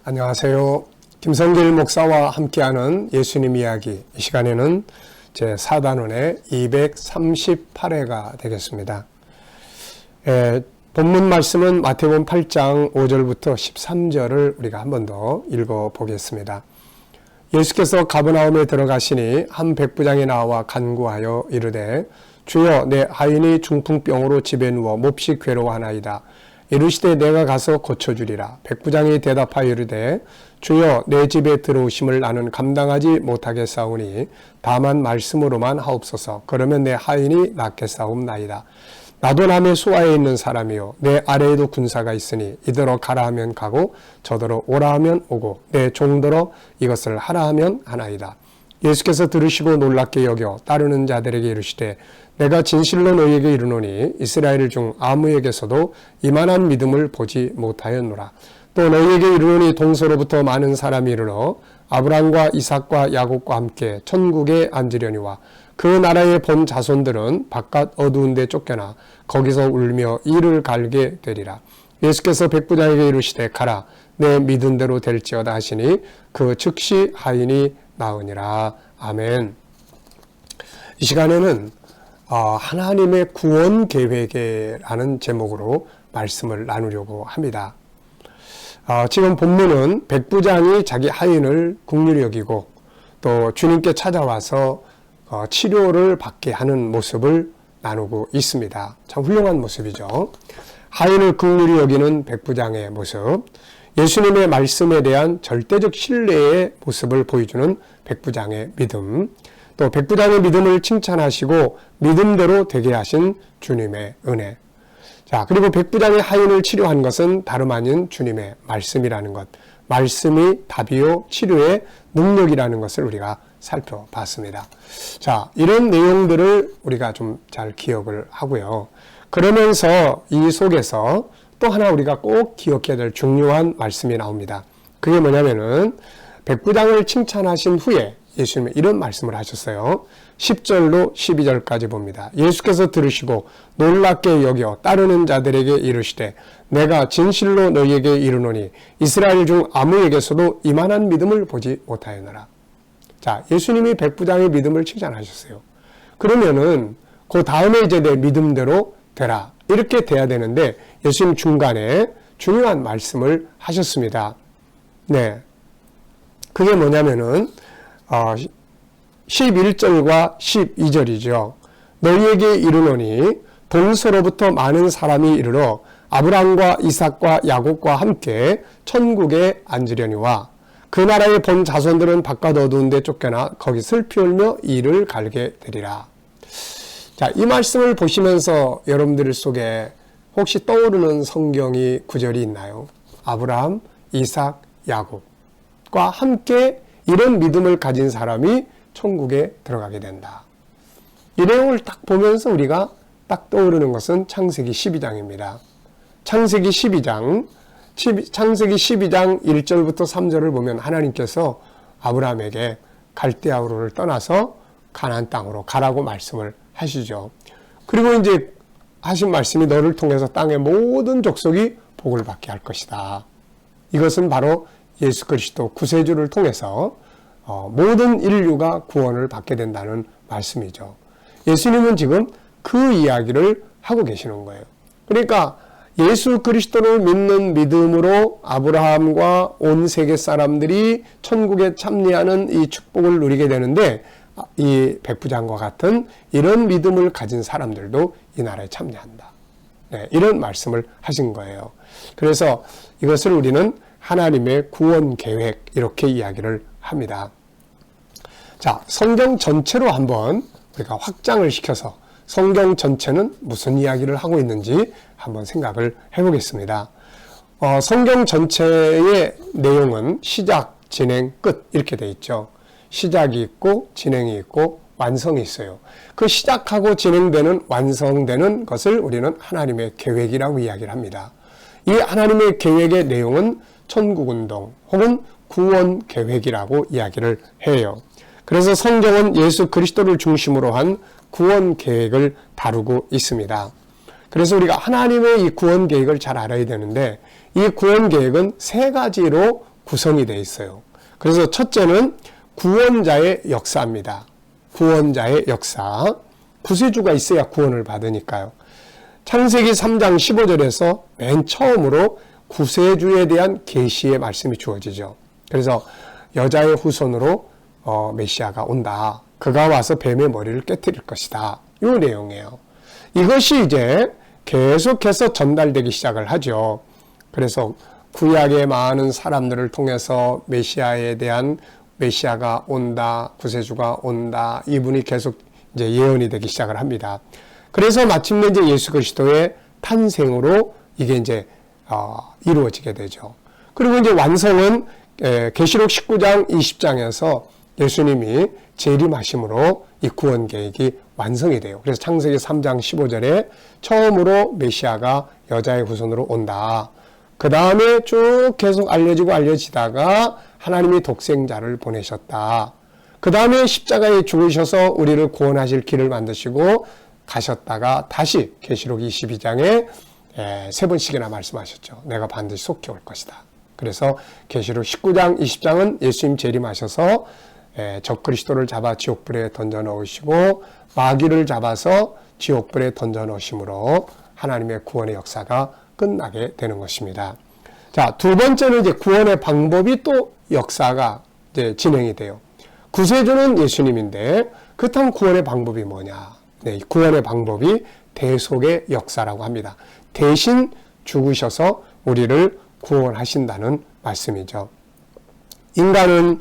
안녕하세요. 김성길 목사와 함께하는 예수님 이야기, 이 시간에는 제4단원의 238회가 되겠습니다. 본문 말씀은 마태복음 8장 5절부터 13절을 우리가 한 번 더 읽어보겠습니다. 예수께서 가버나움에 들어가시니 한 백부장이 나와 간구하여 이르되 주여, 내 하인이 중풍병으로 집에 누워 몹시 괴로워하나이다. 이르시되 내가 가서 고쳐주리라. 백부장이 대답하여 이르되 주여, 내 집에 들어오심을 나는 감당하지 못하겠사오니 다만 말씀으로만 하옵소서. 그러면 내 하인이 낫겠사옵나이다. 나도 남의 수하에 있는 사람이요 내 아래에도 군사가 있으니 이더러 가라 하면 가고 저더러 오라 하면 오고 내 종더러 이것을 하라 하면 하나이다. 예수께서 들으시고 놀랍게 여겨 따르는 자들에게 이르시되 내가 진실로 너희에게 이르노니 이스라엘 중 아무에게서도 이만한 믿음을 보지 못하였노라. 또 너희에게 이르노니 동서로부터 많은 사람이 이르러 아브라함과 이삭과 야곱과 함께 천국에 앉으려니와 그 나라의 본 자손들은 바깥 어두운 데 쫓겨나 거기서 울며 이를 갈게 되리라. 예수께서 백부장에게 이르시되 가라, 내 믿은 대로 될지어다 하시니 그 즉시 하인이 나으니라. 아멘. 이 시간에는 하나님의 구원 계획이라는 제목으로 말씀을 나누려고 합니다. 지금 본문은 백부장이 자기 하인을 긍휼히 여기고 또 주님께 찾아와서 치료를 받게 하는 모습을 나누고 있습니다. 참 훌륭한 모습이죠. 하인을 긍휼히 여기는 백부장의 모습, 예수님의 말씀에 대한 절대적 신뢰의 모습을 보여주는 백부장의 믿음, 또 백부장의 믿음을 칭찬하시고 믿음대로 되게 하신 주님의 은혜. 자, 그리고 백부장의 하인을 치료한 것은 다름 아닌 주님의 말씀이라는 것, 말씀이 답이요 치료의 능력이라는 것을 우리가 살펴봤습니다. 자, 이런 내용들을 우리가 좀 잘 기억을 하고요. 그러면서 이 속에서 또 하나 우리가 꼭 기억해야 될 중요한 말씀이 나옵니다. 그게 뭐냐면은 백부장을 칭찬하신 후에 예수님은 이런 말씀을 하셨어요. 10절로 12절까지 봅니다. 예수께서 들으시고 놀랍게 여겨 따르는 자들에게 이르시되 내가 진실로 너희에게 이르노니 이스라엘 중 아무에게서도 이만한 믿음을 보지 못하였노라. 자, 예수님이 백부장의 믿음을 칭찬하셨어요. 그러면은 그 다음에 이제 내 믿음대로 되라, 이렇게 돼야 되는데 예수님 중간에 중요한 말씀을 하셨습니다. 네, 그게 뭐냐면은 11절과 12절이죠. 너희에게 이르노니 동서로부터 많은 사람이 이르러 아브라함과 이삭과 야곱과 함께 천국에 앉으려니와 그 나라의 본 자손들은 바깥 어두운 데 쫓겨나 거기 슬피 울며 이를 갈게 되리라. 자, 이 말씀을 보시면서 여러분들 속에 혹시 떠오르는 성경이 구절이 있나요? 아브라함, 이삭, 야곱과 함께 이런 믿음을 가진 사람이 천국에 들어가게 된다. 이 내용을 딱 보면서 우리가 딱 떠오르는 것은 창세기 12장입니다. 창세기 12장 1절부터 3절을 보면 하나님께서 아브라함에게 갈대아우르를 떠나서 가나안 땅으로 가라고 말씀을 하시죠. 그리고 이제 하신 말씀이 너를 통해서 땅의 모든 족속이 복을 받게 할 것이다. 이것은 바로 예수 그리스도 구세주를 통해서 모든 인류가 구원을 받게 된다는 말씀이죠. 예수님은 지금 그 이야기를 하고 계시는 거예요. 그러니까 예수 그리스도를 믿는 믿음으로 아브라함과 온 세계 사람들이 천국에 참여하는 이 축복을 누리게 되는데 이 백부장과 같은 이런 믿음을 가진 사람들도 이 나라에 참여한다. 네, 이런 말씀을 하신 거예요. 그래서 이것을 우리는 하나님의 구원 계획, 이렇게 이야기를 합니다. 자, 성경 전체로 한번 우리가 확장을 시켜서 성경 전체는 무슨 이야기를 하고 있는지 한번 생각을 해보겠습니다. 성경 전체의 내용은 시작, 진행, 끝 이렇게 돼 있죠. 시작이 있고 진행이 있고 완성이 있어요. 그 시작하고 진행되는 완성되는 것을 우리는 하나님의 계획이라고 이야기를 합니다. 이 하나님의 계획의 내용은 천국운동 혹은 구원 계획이라고 이야기를 해요. 그래서 성경은 예수 그리스도를 중심으로 한 구원 계획을 다루고 있습니다. 그래서 우리가 하나님의 이 구원 계획을 잘 알아야 되는데 이 구원 계획은 세 가지로 구성이 되어 있어요. 그래서 첫째는 구원자의 역사입니다. 구원자의 역사. 구세주가 있어야 구원을 받으니까요. 창세기 3장 15절에서 맨 처음으로 구세주에 대한 계시의 말씀이 주어지죠. 그래서 여자의 후손으로 메시아가 온다. 그가 와서 뱀의 머리를 깨뜨릴 것이다. 이 내용이에요. 이것이 이제 계속해서 전달되기 시작을 하죠. 그래서 구약의 많은 사람들을 통해서 메시아가 온다, 구세주가 온다, 이분이 계속 이제 예언이 되기 시작을 합니다. 그래서 마침내 이제 예수 그리스도의 탄생으로 이게 이제 이루어지게 되죠. 그리고 이제 완성은 계시록 19장 20장에서 예수님이 재림하심으로 이 구원 계획이 완성이 돼요. 그래서 창세기 3장 15절에 처음으로 메시아가 여자의 후손으로 온다. 그 다음에 쭉 계속 알려지다가 하나님이 독생자를 보내셨다. 그 다음에 십자가에 죽으셔서 우리를 구원하실 길을 만드시고 가셨다가 다시 계시록 22장에 3번씩이나 말씀하셨죠. 내가 반드시 속히 올 것이다. 그래서 계시록 19장 20장은 예수님 재림하셔서 적그리스도를 잡아 지옥불에 던져 넣으시고 마귀를 잡아서 지옥불에 던져 넣으심으로 하나님의 구원의 역사가 끝나게 되는 것입니다. 자, 두 번째는 이제 구원의 방법이 또 역사가 이제 진행이 돼요. 구세주는 예수님인데 그렇다면 구원의 방법이 뭐냐? 네, 구원의 방법이 대속의 역사라고 합니다. 대신 죽으셔서 우리를 구원하신다는 말씀이죠. 인간은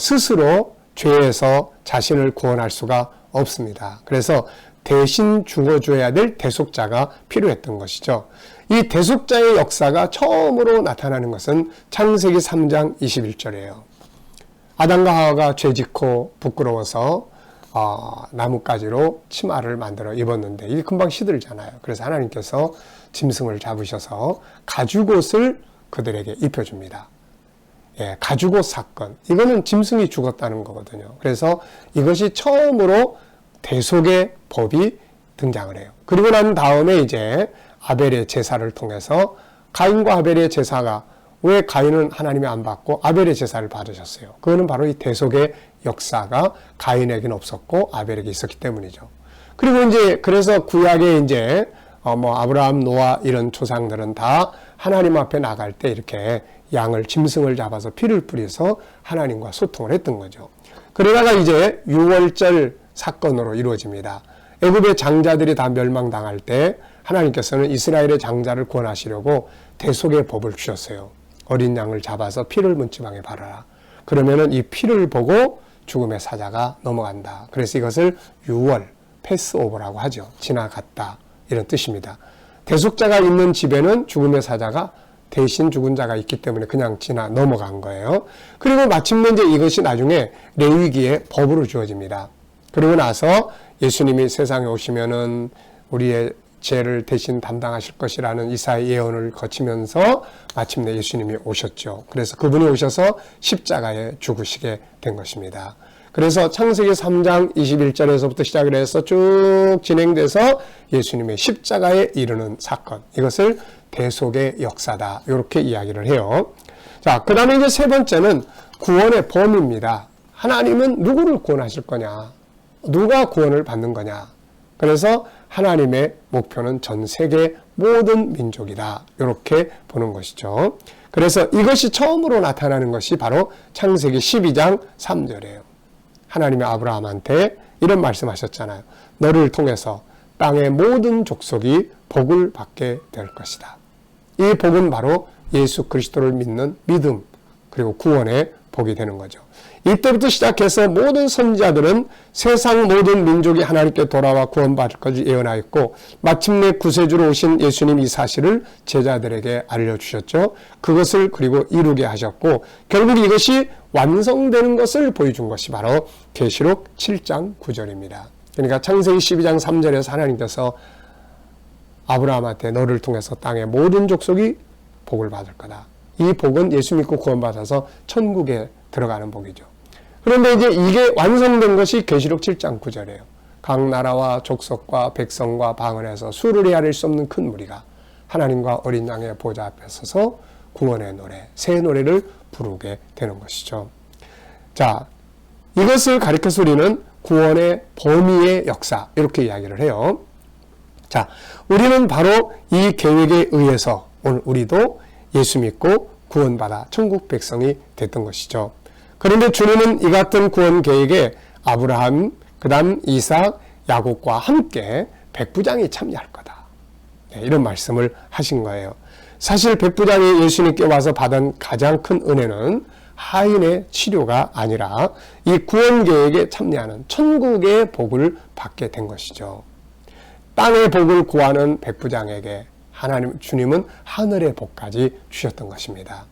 스스로 죄에서 자신을 구원할 수가 없습니다. 그래서 대신 죽어줘야 될 대속자가 필요했던 것이죠. 이 대속자의 역사가 처음으로 나타나는 것은 창세기 3장 21절이에요. 아담과 하와가 죄짓고 부끄러워서 나뭇가지로 치마를 만들어 입었는데 이게 금방 시들잖아요. 그래서 하나님께서 짐승을 잡으셔서 가죽옷을 그들에게 입혀줍니다. 가죽옷 사건. 이거는 짐승이 죽었다는 거거든요. 그래서 이것이 처음으로 대속의 법이 등장을 해요. 그리고 난 다음에 이제 아벨의 제사를 통해서 가인과 아벨의 제사가 왜 가인은 하나님이 안 받고 아벨의 제사를 받으셨어요? 그거는 바로 이 대속의 역사가 가인에게는 없었고 아벨에게 있었기 때문이죠. 그리고 이제 그래서 구약에 이제 아브라함, 노아 이런 조상들은 다 하나님 앞에 나갈 때 이렇게 양을 짐승을 잡아서 피를 뿌려서 하나님과 소통을 했던 거죠. 그러다가 이제 유월절 사건으로 이루어집니다. 애굽의 장자들이 다 멸망당할 때 하나님께서는 이스라엘의 장자를 구원하시려고 대속의 법을 주셨어요. 어린 양을 잡아서 피를 문지방에 바르라. 그러면은 이 피를 보고 죽음의 사자가 넘어간다. 그래서 이것을 유월, 패스오버라고 하죠. 지나갔다. 이런 뜻입니다. 대속자가 있는 집에는 죽음의 사자가 대신 죽은 자가 있기 때문에 그냥 지나 넘어간 거예요. 그리고 마침내 이제 이것이 나중에 레위기의 법으로 주어집니다. 그리고 나서 예수님이 세상에 오시면은 우리의 죄를 대신 담당하실 것이라는 이사야 예언을 거치면서 마침내 예수님이 오셨죠. 그래서 그분이 오셔서 십자가에 죽으시게 된 것입니다. 그래서 창세기 3장 21절에서부터 시작을 해서 쭉 진행돼서 예수님의 십자가에 이르는 사건. 이것을 대속의 역사다. 이렇게 이야기를 해요. 자, 그 다음에 이제 세 번째는 구원의 범위입니다. 하나님은 누구를 구원하실 거냐? 누가 구원을 받는 거냐? 그래서 하나님의 목표는 전 세계 모든 민족이다. 이렇게 보는 것이죠. 그래서 이것이 처음으로 나타나는 것이 바로 창세기 12장 3절이에요. 하나님이 아브라함한테 이런 말씀하셨잖아요. 너를 통해서 땅의 모든 족속이 복을 받게 될 것이다. 이 복은 바로 예수 그리스도를 믿는 믿음 그리고 구원의 복이 되는 거죠. 이때부터 시작해서 모든 선지자들은 세상 모든 민족이 하나님께 돌아와 구원받을 것을 예언하였고 마침내 구세주로 오신 예수님 이 사실을 제자들에게 알려주셨죠. 그것을 그리고 이루게 하셨고 결국 이것이 완성되는 것을 보여준 것이 바로 계시록 7장 9절입니다. 그러니까 창세기 12장 3절에서 하나님께서 아브라함한테 너를 통해서 땅의 모든 족속이 복을 받을 거다. 이 복은 예수 믿고 구원받아서 천국에 들어가는 복이죠. 그런데 이제 이게 완성된 것이 계시록 7장 9절이에요. 각 나라와 족속과 백성과 방언에서 수를 헤아릴 수 없는 큰 무리가 하나님과 어린 양의 보좌 앞에 서서 구원의 노래, 새 노래를 부르게 되는 것이죠. 자, 이것을 가리켜서 우리는 구원의 범위의 역사, 이렇게 이야기를 해요. 자, 우리는 바로 이 계획에 의해서 오늘 우리도 예수 믿고 구원받아 천국 백성이 됐던 것이죠. 그런데 주님은 이 같은 구원 계획에 아브라함, 그 다음 이삭, 야곱과 함께 백부장이 참여할 거다. 네, 이런 말씀을 하신 거예요. 사실 백부장이 예수님께 와서 받은 가장 큰 은혜는 하인의 치료가 아니라 이 구원 계획에 참여하는 천국의 복을 받게 된 것이죠. 땅의 복을 구하는 백부장에게 하나님 주님은 하늘의 복까지 주셨던 것입니다.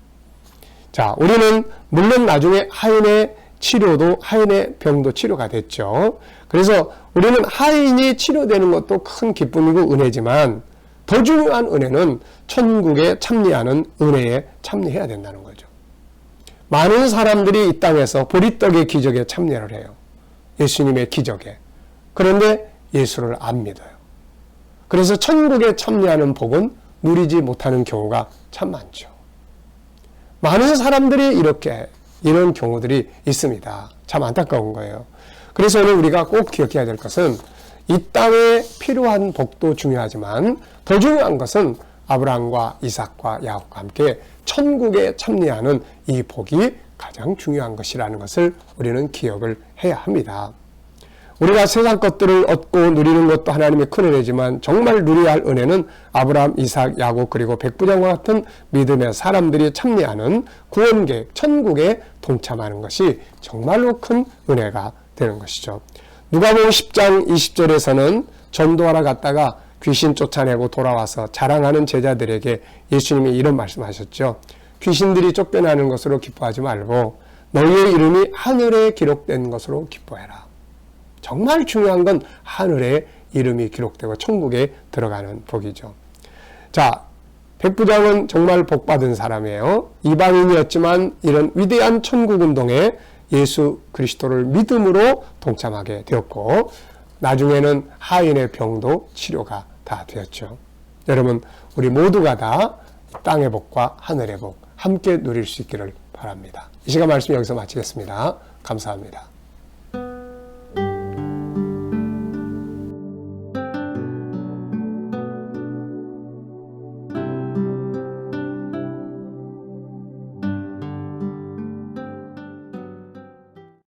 자, 우리는 물론 나중에 하인의 치료도 하인의 병도 치료가 됐죠. 그래서 우리는 하인이 치료되는 것도 큰 기쁨이고 은혜지만 더 중요한 은혜는 천국에 참여하는 은혜에 참여해야 된다는 거죠. 많은 사람들이 이 땅에서 보리떡의 기적에 참여를 해요. 예수님의 기적에. 그런데 예수를 안 믿어요. 그래서 천국에 참여하는 복은 누리지 못하는 경우가 참 많죠. 많은 사람들이 이런 경우들이 있습니다. 참 안타까운 거예요. 그래서 오늘 우리가 꼭 기억해야 될 것은 이 땅에 필요한 복도 중요하지만 더 중요한 것은 아브라함과 이삭과 야곱과 함께 천국에 참여하는 이 복이 가장 중요한 것이라는 것을 우리는 기억을 해야 합니다. 우리가 세상 것들을 얻고 누리는 것도 하나님의 큰 은혜지만 정말 누려야 할 은혜는 아브라함, 이삭, 야곱 그리고 백부장과 같은 믿음의 사람들이 참여하는 구원계획, 천국에 동참하는 것이 정말로 큰 은혜가 되는 것이죠. 누가복음 10장 20절에서는 전도하러 갔다가 귀신 쫓아내고 돌아와서 자랑하는 제자들에게 예수님이 이런 말씀하셨죠. 귀신들이 쫓겨나는 것으로 기뻐하지 말고 너희의 이름이 하늘에 기록된 것으로 기뻐해라. 정말 중요한 건 하늘에 이름이 기록되고 천국에 들어가는 복이죠. 자, 백부장은 정말 복받은 사람이에요. 이방인이었지만 이런 위대한 천국운동에 예수 그리스도를 믿음으로 동참하게 되었고 나중에는 하인의 병도 치료가 다 되었죠. 여러분, 우리 모두가 다 땅의 복과 하늘의 복 함께 누릴 수 있기를 바랍니다. 이 시간 말씀 여기서 마치겠습니다. 감사합니다.